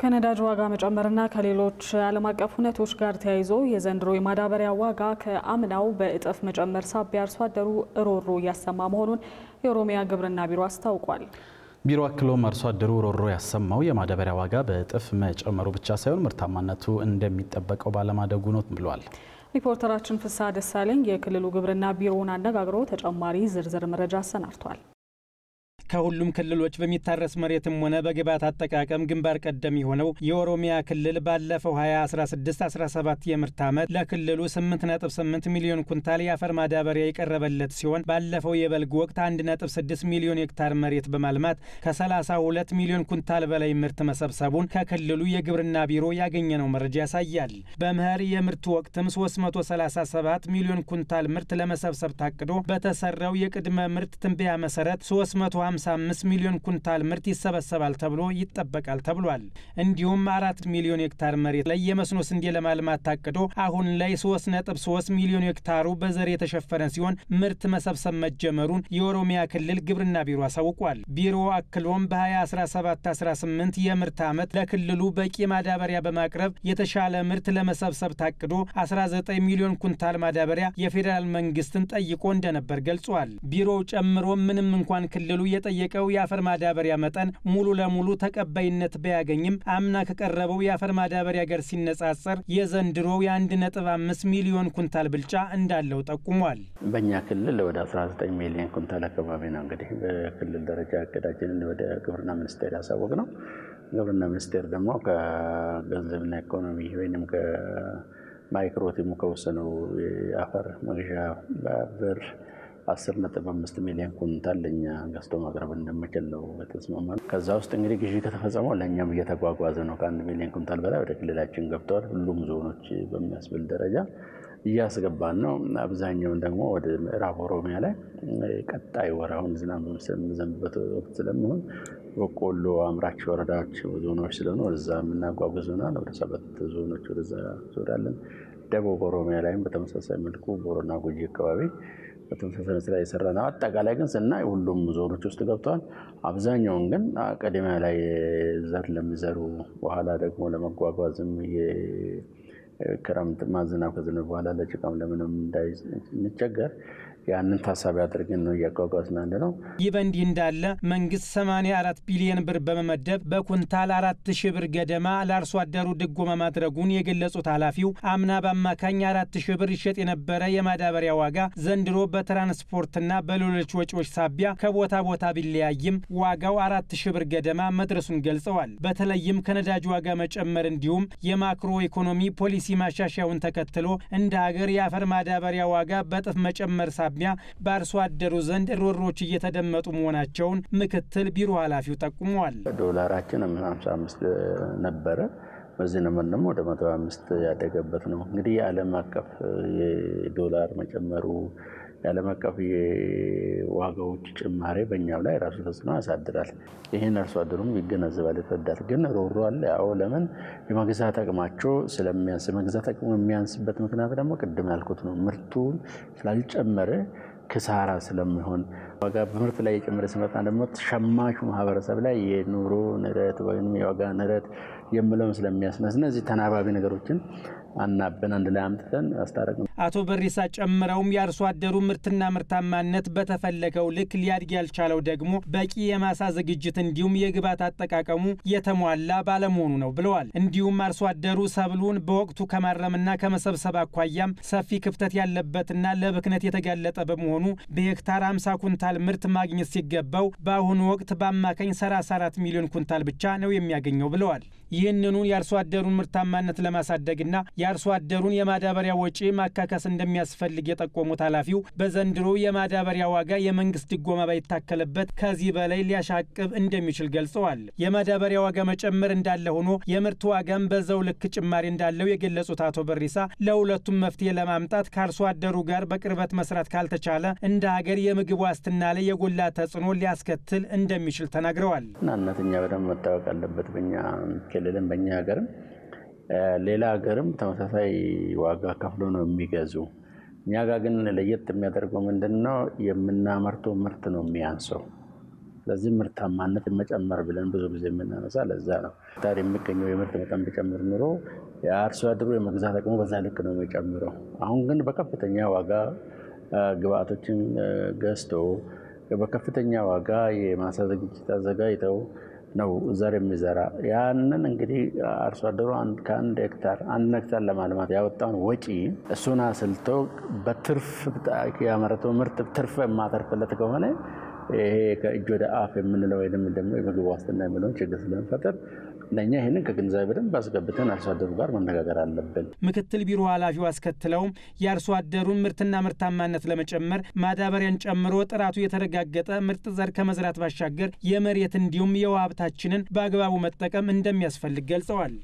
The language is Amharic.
ከነዳጅ ዋጋ መጨመርና ከሌሎች ዓለም አቀፍ ሁኔታዎች ጋር ተያይዞ የዘንድሮ የማዳበሪያ ዋጋ ከአምናው በእጥፍ መጨመር ሳቢያ አርሶ አደሩ ሮሮ እያሰማ መሆኑን የኦሮሚያ ግብርና ቢሮ አስታውቋል። ቢሮ አክሎም አርሶ አደሩ ሮሮ ያሰማው የማዳበሪያ ዋጋ በእጥፍ መጨመሩ ብቻ ሳይሆን ምርታማነቱ እንደሚጠበቀው ባለማደጉ ነው ብሏል። ሪፖርተራችን ፍስሐ ደሳለኝ የክልሉ ግብርና ቢሮውን አነጋግሮ ተጨማሪ ዝርዝር መረጃ አሰናድቷል። ከሁሉም ክልሎች በሚታረስ መሬትም ሆነ በግብዓት አጠቃቀም ግንባር ቀደም የሆነው የኦሮሚያ ክልል ባለፈው 2016-17 የምርት ዓመት ለክልሉ 8.8 ሚሊዮን ኩንታል የአፈር ማዳበሪያ የቀረበለት ሲሆን ባለፈው የበልግ ወቅት 1.6 ሚሊዮን ሄክታር መሬት በማልማት ከ32 ሚሊዮን ኩንታል በላይ ምርት መሰብሰቡን ከክልሉ የግብርና ቢሮ ያገኘነው መረጃ ያሳያል። በመኸር የምርት ወቅትም 337 ሚሊዮን ኩንታል ምርት ለመሰብሰብ ታቅዶ በተሰራው የቅድመ ምርት ትንበያ መሰረት 355 ሚሊዮን ኩንታል ምርት ይሰበሰባል ተብሎ ይጠበቃል ተብሏል። እንዲሁም 4 ሚሊዮን ሄክታር መሬት ላይ የመስኖ ስንዴ ለማልማት ታቅዶ አሁን ላይ 3.3 ሚሊዮን ሄክታሩ በዘር የተሸፈነ ሲሆን ምርት መሰብሰብ መጀመሩን የኦሮሚያ ክልል ግብርና ቢሮ አሳውቋል። ቢሮ አክሎም በ2017-18 የምርት ዓመት ለክልሉ በቂ ማዳበሪያ በማቅረብ የተሻለ ምርት ለመሰብሰብ ታቅዶ 19 ሚሊዮን ኩንታል ማዳበሪያ የፌዴራል መንግስትን ጠይቆ እንደነበር ገልጿል። ቢሮው ጨምሮ ምንም እንኳን ክልሉ የጠየቀው የአፈር ማዳበሪያ መጠን ሙሉ ለሙሉ ተቀባይነት ቢያገኝም አምና ከቀረበው የአፈር ማዳበሪያ ጋር ሲነጻጸር የዘንድሮው የ1.5 ሚሊዮን ኩንታል ብልጫ እንዳለው ጠቁሟል። በእኛ ክልል ወደ 19 ሚሊዮን ኩንታል አካባቢ ነው እንግዲህ በክልል ደረጃ እቅዳችንን ወደ ግብርና ሚኒስቴር ያሳወቅነው። ግብርና ሚኒስቴር ደግሞ ከገንዘብና ኢኮኖሚ ወይንም ከማይክሮቲሙ ከወሰነው የአፈር መግዣ ብር 10.5 ሚሊዮን ኩንታል ለኛ ገዝቶ ማቅረብ እንደምችል ነው የተስማማነው። ከዛ ውስጥ እንግዲህ ግዢ ከተፈጸመው ለኛም እየተጓጓዘ ነው። ከ1 ሚሊዮን ኩንታል በላይ ወደ ክልላችን ገብቷል። ሁሉም ዞኖች በሚያስብል ደረጃ እያስገባን ነው። አብዛኛውን ደግሞ ወደ ምዕራብ ኦሮሚያ ላይ ቀጣይ ወራውን ዝናብ በሚዘንብበት ወቅት ስለሚሆን በቆሎ አምራች ወረዳዎች ዞኖች ስለሆኑ ወደዛ የምናጓጉዘናል። ወደ 7 ዞኖች ወደዛ ዞራለን። ደቡብ ኦሮሚያ ላይም በተመሳሳይ መልኩ ቦረና ጉጂ አካባቢ በተመሳሳይ ስራ እየሰራን ነው። አጠቃላይ ግን ስናይ ሁሉም ዞኖች ውስጥ ገብቷል። አብዛኛውን ግን ቀደም ላይ ዘር ለሚዘሩ በኋላ ደግሞ ለመጓጓዝም የክረምት ማዝናብ ከዝናብ በኋላ ለጭቃም ለምንም እንዳይቸገር ያንን ታሳቢ አድርገን ነው እያጓጓዝን ያለነው። ይህ በእንዲህ እንዳለ መንግስት 84 ቢሊዮን ብር በመመደብ በኩንታል 4000 ብር ገደማ ለአርሶ አደሩ ድጎማ ማድረጉን የገለጹት ኃላፊው አምና በአማካኝ 4000 ብር ይሸጥ የነበረ የማዳበሪያ ዋጋ ዘንድሮ በትራንስፖርትና በሌሎች ወጪዎች ሳቢያ ከቦታ ቦታ ቢለያይም ዋጋው 4000 ብር ገደማ መድረሱን ገልጸዋል። በተለይም ከነዳጅ ዋጋ መጨመር እንዲሁም የማክሮ ኢኮኖሚ ፖሊሲ ማሻሻያውን ተከትሎ እንደ ሀገር የአፈር ማዳበሪያ ዋጋ በጥፍ መጨመር በአርሶ አደሩ ዘንድ ሮሮች እየተደመጡ መሆናቸውን ምክትል ቢሮ ኃላፊው ጠቁመዋል። ዶላራችን 55 ነበረ። በዚህ ነበር ደግሞ ወደ 125 ያደገበት ነው። እንግዲህ የዓለም አቀፍ የዶላር መጨመሩ የዓለም አቀፍ የዋጋዎች ጭማሪ በእኛው ላይ ራሱ ተጽዕኖ ያሳድራል። ይህን አርሶ አደሩም ይገነዘባል፣ ይረዳል። ግን ሮሮ አለ። ያው ለምን የመግዛት አቅማቸው ስለሚያንስ መግዛት አቅሙ የሚያንስበት ምክንያት ደግሞ ቅድም ያልኩት ነው። ምርቱን ስላልጨመረ ክሳራ ስለሚሆን ዋጋ በምርት ላይ የጨመረ ሲመጣ ደግሞ ሸማቹ ማህበረሰብ ላይ የኑሮ ንረት ወይም የዋጋ ንረት የምለውን ስለሚያስነስ እነዚህ ተናባቢ ነገሮችን አናበን አንድ ላይ አምጥተን አስታረቅን። አቶ በሪሳ ጨምረውም የአርሶ አደሩ ምርትና ምርታማነት በተፈለገው ልክ ሊያድግ ያልቻለው ደግሞ በቂ የማሳ ዝግጅት እንዲሁም የግብዓት አጠቃቀሙ የተሟላ ባለመሆኑ ነው ብለዋል። እንዲሁም አርሶ አደሩ ሰብሉን በወቅቱ ከማረምና ከመሰብሰብ አኳያም ሰፊ ክፍተት ያለበትና ለብክነት የተጋለጠ በመሆኑ በሄክታር 50 ኩንታል ምርት ማግኘት ሲገባው በአሁኑ ወቅት በአማካኝ 34 ሚሊዮን ኩንታል ብቻ ነው የሚያገኘው ብለዋል። ይህንኑ የአርሶ አደሩን ምርታማነት ለማሳደግና የአርሶ አደሩን የማዳበሪያ ወጪ ማካካስ እንደሚያስፈልግ የጠቆሙት ኃላፊው በዘንድሮ የማዳበሪያ ዋጋ የመንግስት ድጎማ ባይታከለበት ከዚህ በላይ ሊያሻቅብ እንደሚችል ገልጸዋል። የማዳበሪያ ዋጋ መጨመር እንዳለ ሆኖ የምርት ዋጋም በዛው ልክ ጭማሪ እንዳለው የገለጹት አቶ በሪሳ ለሁለቱም መፍትሄ ለማምጣት ከአርሶ አደሩ ጋር በቅርበት መስራት ካልተቻለ እንደ ሀገር የምግብ ዋስትና ላይ የጎላ ተጽዕኖ ሊያስከትል እንደሚችል ተናግረዋል። እናንተኛ በደንብ መታወቅ አለበት። በእኛ ክልልም በእኛ ሀገርም ሌላ ሀገርም ተመሳሳይ ዋጋ ከፍሎ ነው የሚገዙ። እኛ ጋር ግን ለየት የሚያደርገው ምንድነው? የምናመርተው ምርት ነው የሚያንሰው። ስለዚህ ምርታማነት መጨመር ብለን ብዙ ጊዜ የምናነሳ ለዛ ነው። ታዲያ የሚገኘው የምርት መጠን ቢጨምር ኑሮ የአርሶ አደሩ የመግዛት አቅሙ በዛ ልክ ነው የሚጨምረው። አሁን ግን በከፍተኛ ዋጋ ግብአቶችን ገዝቶ በከፍተኛ ዋጋ የማሳ ዝግጅት አዘጋጅተው ነው ዘር የሚዘራ። ያንን እንግዲህ አርሶ አደሩ ከአንድ ሄክታር ለማልማት ያወጣውን ወጪ እሱን አስልቶ በትርፍ ያመረተው ምርት ትርፍ የማተርፍለት ከሆነ ይሄ ከእጅ ወደ አፍ የምንለው ወይም ደግሞ የምግብ ዋስትና የምንለው ችግር ስለሚፈጠር ለኛ ይሄንን ከግንዛቤ በደንብ አስገብተን አርሶ አደሩ ጋር መነጋገር አለብን። ምክትል ቢሮ ኃላፊው አስከትለውም የአርሶ አደሩን ምርትና ምርታማነት ለመጨመር ማዳበሪያን ጨምሮ ጥራቱ የተረጋገጠ ምርጥ ዘር ከመዝራት ባሻገር የመሬት እንዲሁም የውሃ ሀብታችንን በአግባቡ መጠቀም እንደሚያስፈልግ ገልጸዋል።